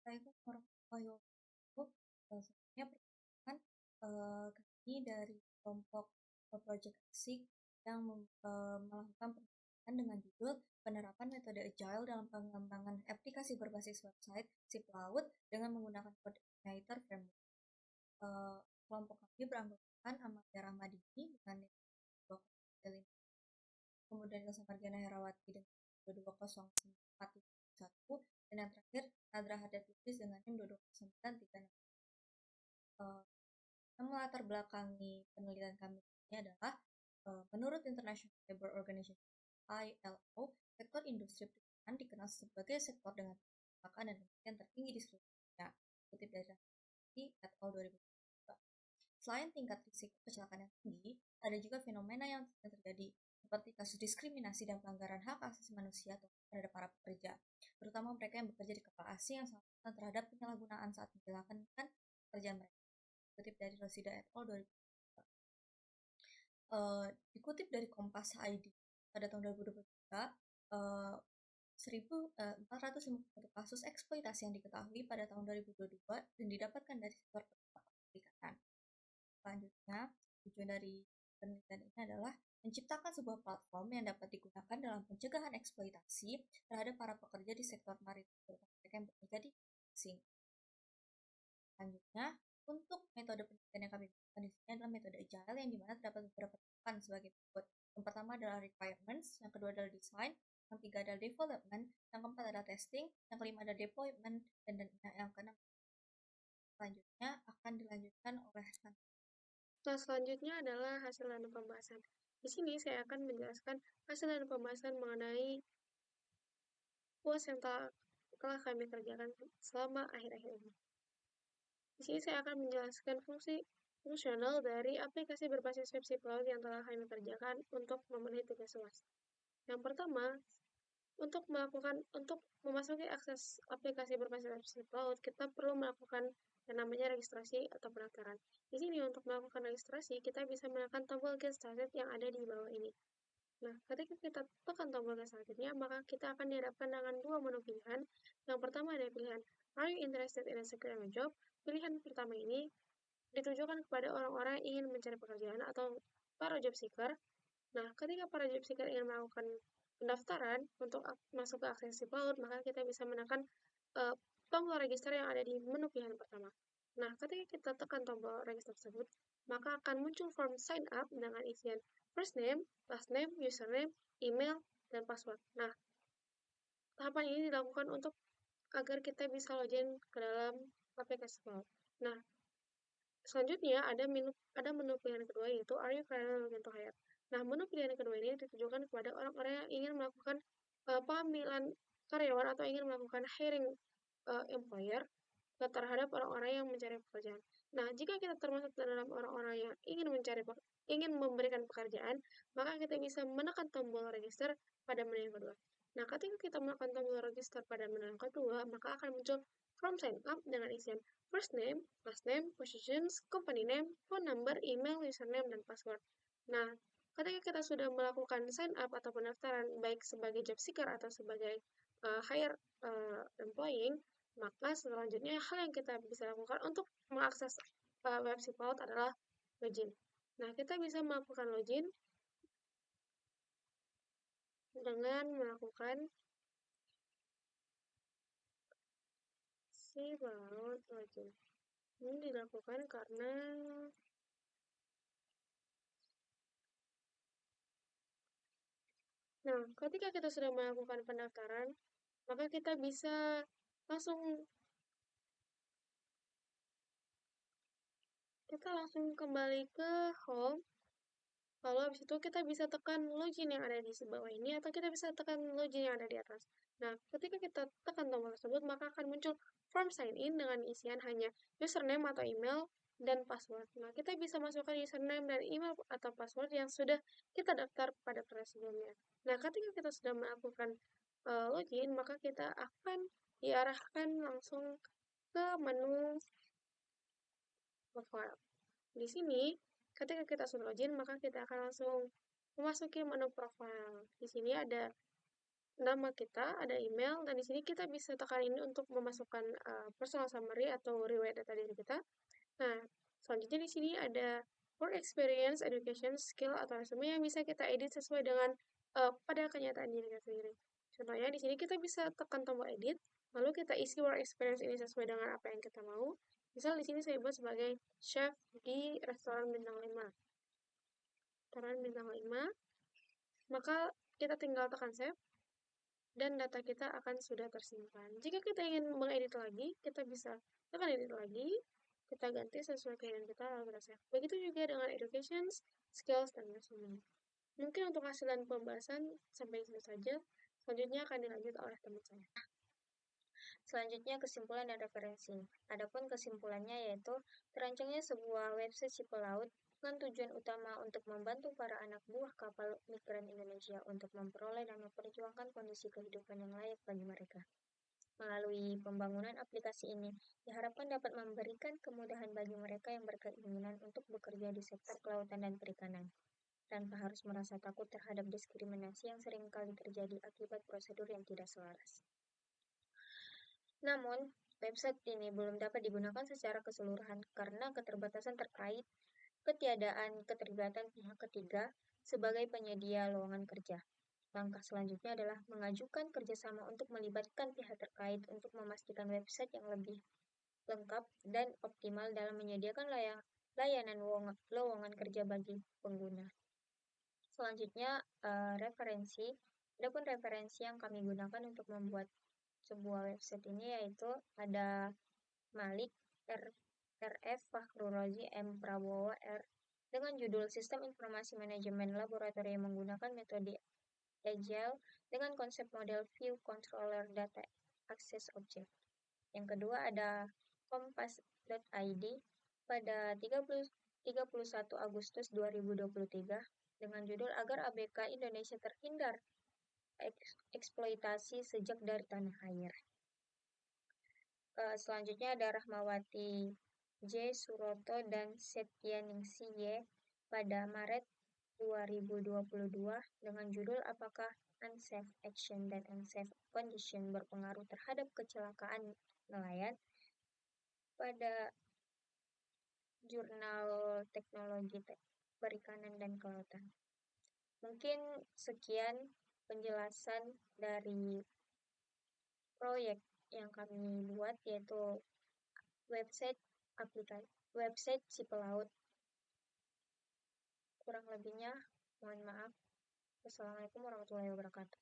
Assalamualaikum warahmatullahi wabarakatuh. Sebelumnya perkenalkan, kami dari kelompok Project Asik yang melakukan penelitian dengan judul penerapan metode Agile dalam pengembangan aplikasi berbasis website SIP Laut dengan menggunakan Coordinator Framework. Kelompok kami beranggotakan Amalia Rahmadini dengan nilai 2,5, kemudian Ilsa Mardiana Herawati dengan 2209431, dan yang terakhir Nadra Haddad Lubis dengan NIM 22936. Yang melatar belakangi penelitian kami ini adalah menurut International Labour Organization ILO, sektor industri perikanan dikenal sebagai sektor dengan kecelakaan dan kematian tertinggi di seluruh dunia. Kutip dari et al. 2022. Selain tingkat risiko kecelakaan yang tinggi, ada juga fenomena yang terjadi seperti kasus diskriminasi dan pelanggaran hak asasi manusia terhadap para pekerja, terutama mereka yang bekerja di kapal asing yang sangat rentan terhadap penyalahgunaan saat menjalankan pekerjaan mereka. Dikutip dari Rosida et al. 2022. Dikutip dari Kompas ID pada tahun 2023, 1.451 kasus eksploitasi yang diketahui pada tahun 2022 dan didapatkan dari sektor perikanan. Selanjutnya, tujuan dari penelitian ini adalah menciptakan sebuah platform yang dapat digunakan dalam pencegahan eksploitasi terhadap para pekerja di sektor maritim, terutama mereka yang bekerja di asing. Selanjutnya, untuk metode penelitian yang kami gunakan di sini adalah metode Agile yang dimana terdapat beberapa tahapan sebagai berikut. Yang pertama adalah requirements, yang kedua adalah design, yang ketiga adalah development, yang keempat adalah testing, yang kelima adalah deployment, dan yang keenam selanjutnya akan dilanjutkan oleh Nah, selanjutnya adalah hasil dan pembahasan. Di sini saya akan menjelaskan hasil dan pembahasan mengenai UAS yang telah kami kerjakan selama akhir-akhir ini. Di sini saya akan menjelaskan fungsional dari aplikasi berbasis web SIP Laut yang telah kami kerjakan untuk memenuhi tugas UAS. Yang pertama, untuk memasuki akses aplikasi berbasis web SIP Laut, kita perlu melakukan yang namanya registrasi atau pendaftaran. Di sini untuk melakukan registrasi, kita bisa menekan tombol Get Started yang ada di bawah ini. Nah, ketika kita tekan tombol Get Started-nya, maka kita akan dihadapkan dengan dua menu pilihan. Yang pertama ada pilihan Are you interested in a securing job? Pilihan pertama ini ditujukan kepada orang-orang yang ingin mencari pekerjaan atau para job seeker. Nah, ketika para job seeker ingin melakukan pendaftaran untuk masuk ke akses SIP Laut, maka kita bisa menekan tombol register yang ada di menu pilihan pertama. Nah, ketika kita tekan tombol register tersebut, maka akan muncul form sign up dengan isian first name, last name, username, email, dan password. Nah, tahapan ini dilakukan untuk agar kita bisa login ke dalam aplikasi cloud. Nah, selanjutnya ada menu pilihan kedua yaitu Are you currently looking to hire? Nah, menu pilihan kedua ini ditujukan kepada orang-orang yang ingin melakukan pemanggilan karyawan atau ingin melakukan hiring employer terhadap orang-orang yang mencari pekerjaan. Nah, jika kita termasuk dalam orang-orang yang ingin memberikan pekerjaan, maka kita bisa menekan tombol register pada menu yang kedua. Nah, ketika kita menekan tombol register pada menu yang kedua, maka akan muncul form sign up dengan isian first name, last name, positions, company name, phone number, email, username, dan password. Nah, ketika kita sudah melakukan sign up atau pendaftaran baik sebagai job seeker atau sebagai hire employee, maka selanjutnya hal yang kita bisa lakukan untuk mengakses web SIP Laut adalah login. Nah, kita bisa melakukan login dengan melakukan SIP Laut login. Ini dilakukan karena nah, ketika kita sudah melakukan pendaftaran, maka kita bisa langsung kembali ke home. Lalu habis itu kita bisa tekan login yang ada di bawah ini atau kita bisa tekan login yang ada di atas. Nah, ketika kita tekan tombol tersebut, maka akan muncul form sign in dengan isian hanya username atau email dan password. Nah, kita bisa masukkan username dan email atau password yang sudah kita daftar pada periode sebelumnya. Nah, ketika kita sudah melakukan login, maka kita akan diarahkan langsung ke menu profile. Di sini, ketika kita sudah login, maka kita akan langsung memasuki menu profile. Di sini ada nama kita, ada email, dan di sini kita bisa tekan ini untuk memasukkan personal summary atau riwayat data diri kita. Nah, selanjutnya di sini ada work experience, education, skill, atau resume yang bisa kita edit sesuai dengan pada kenyataan diri kita sendiri. Contohnya di sini kita bisa tekan tombol edit, lalu kita isi work experience ini sesuai dengan apa yang kita mau. Misal di sini saya buat sebagai chef di restoran bintang 5. Restoran bintang 5, maka kita tinggal tekan save dan data kita akan sudah tersimpan. Jika kita ingin mengedit lagi, kita bisa tekan edit lagi, kita ganti sesuai keinginan kita, lalu kita save. Begitu juga dengan education, skills, dan resume. Mungkin untuk hasil dan pembahasan sampai di situ saja. Selanjutnya akan dilanjut oleh teman saya. Selanjutnya kesimpulan dan referensi. Adapun kesimpulannya yaitu terancangnya sebuah website si pelaut dengan tujuan utama untuk membantu para anak buah kapal migran Indonesia untuk memperoleh dan memperjuangkan kondisi kehidupan yang layak bagi mereka. Melalui pembangunan aplikasi ini, diharapkan dapat memberikan kemudahan bagi mereka yang berkeinginan untuk bekerja di sektor kelautan dan perikanan, tanpa harus merasa takut terhadap diskriminasi yang seringkali terjadi akibat prosedur yang tidak selaras. Namun, website ini belum dapat digunakan secara keseluruhan karena keterbatasan terkait ketiadaan keterlibatan pihak ketiga sebagai penyedia lowongan kerja. Langkah selanjutnya adalah mengajukan kerjasama untuk melibatkan pihak terkait untuk memastikan website yang lebih lengkap dan optimal dalam menyediakan layanan lowongan kerja bagi pengguna. Selanjutnya, referensi. Adapun referensi yang kami gunakan untuk membuat sebuah website ini yaitu ada Malik RF Fakhrul Razi M Prabowo R dengan judul Sistem Informasi Manajemen Laboratorium menggunakan metode Agile dengan konsep model View Controller Data Access Object. Yang kedua ada kompas.id pada 31 Agustus 2023 dengan judul Agar ABK Indonesia Terhindar Eksploitasi Sejak dari Tanah Air. Selanjutnya ada Rahmawati J. Suroto dan Setyaningsi Y. pada Maret 2022 dengan judul Apakah Unsafe Action dan Unsafe Condition berpengaruh terhadap kecelakaan nelayan pada Jurnal Teknologi Perikanan dan Kelautan. Mungkin sekian penjelasan dari proyek yang kami buat yaitu website si pelaut. Kurang lebihnya mohon maaf. Wassalamualaikum warahmatullahi wabarakatuh.